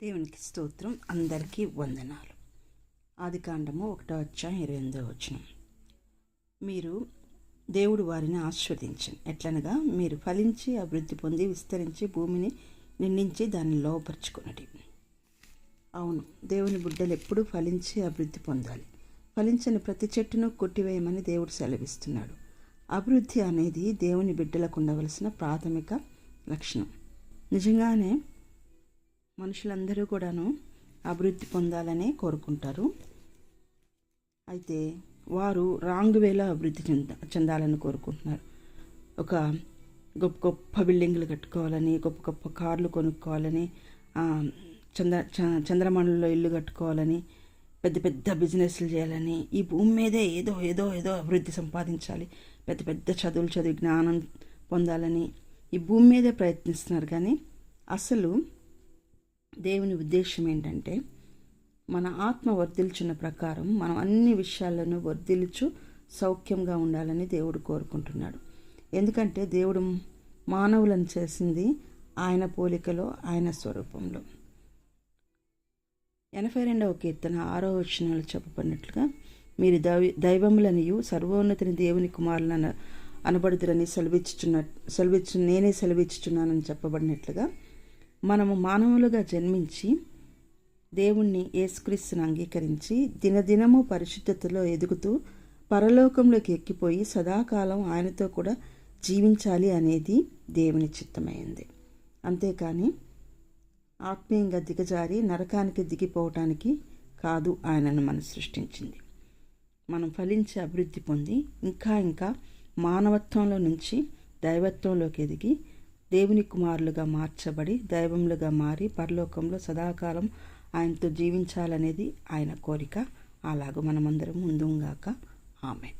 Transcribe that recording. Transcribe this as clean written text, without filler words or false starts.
దేవునికి స్తోత్రం. అందరికీ వందనాలు. ఆదికాండము 1:28 మీరు దేవుడు వారిని ఆశీర్వదించండి, ఎట్లనగా మీరు ఫలించి అభివృద్ధి పొంది విస్తరించి భూమిని నిండించి దాన్ని లోపరుచుకున్నది. అవును, దేవుని బిడ్డలు ఎప్పుడూ ఫలించి అభివృద్ధి పొందాలి. ఫలించని ప్రతి చెట్టును కొట్టివేయమని దేవుడు సెలవిస్తున్నాడు. అభివృద్ధి అనేది దేవుని బిడ్డలకు ఉండవలసిన ప్రాథమిక లక్షణం. నిజంగానే మనుషులందరూ కూడాను అభివృద్ధి పొందాలనే కోరుకుంటారు. అయితే వారు రాంగ్ వేలో అభివృద్ధి చెందాలని కోరుకుంటున్నారు. ఒక గొప్ప గొప్ప బిల్డింగ్లు కట్టుకోవాలని, గొప్ప గొప్ప కార్లు కొనుక్కోవాలని, చంద్రమండలంలో ఇల్లు కట్టుకోవాలని, పెద్ద పెద్ద బిజినెస్లు చేయాలని, ఈ భూమి మీదే ఏదో ఏదో ఏదో అభివృద్ధి సంపాదించాలి, పెద్ద పెద్ద చదువులు చదివి జ్ఞానం పొందాలని ఈ భూమి మీదే ప్రయత్నిస్తున్నారు. కానీ అసలు దేవుని ఉద్దేశం ఏంటంటే, మన ఆత్మ వర్ధిల్చున్న ప్రకారం మనం అన్ని విషయాలను వర్ధిల్చు సౌఖ్యంగా ఉండాలని దేవుడు కోరుకుంటున్నాడు. ఎందుకంటే దేవుడు మానవులను చేసింది ఆయన పోలికలో, ఆయన స్వరూపంలో. 82వ కీర్తన 6వ వచనంలో చెప్పబడినట్లుగా, మీరు దైవములనియు సర్వోన్నతిని దేవుని కుమారులను అనబడుదురని నేనే సెలవిచ్చుచున్నానని చెప్పబడినట్లుగా, మనము మానవులుగా జన్మించి దేవుణ్ణి యేసుక్రీస్తుని అంగీకరించి దినదినము పరిశుద్ధతలో ఎదుగుతూ పరలోకంలోకి ఎక్కిపోయి సదాకాలం ఆయనతో కూడా జీవించాలి అనేది దేవుని చిత్తమైంది. అంతేకాని ఆత్మీయంగా దిగజారి నరకానికి దిగిపోవటానికి కాదు ఆయనను మనం సృష్టించింది. మనం ఫలించి అభివృద్ధి పొంది ఇంకా ఇంకా మానవత్వంలో నుంచి దైవత్వంలోకి ఎదిగి దేవుని కుమారులుగా మార్చబడి దైవములుగా మారి పరలోకంలో సదాకాలం ఆయనతో జీవించాలనేది ఆయన కోరిక. అలాగూ మనమందరం ముందుగాక. ఆమేన్.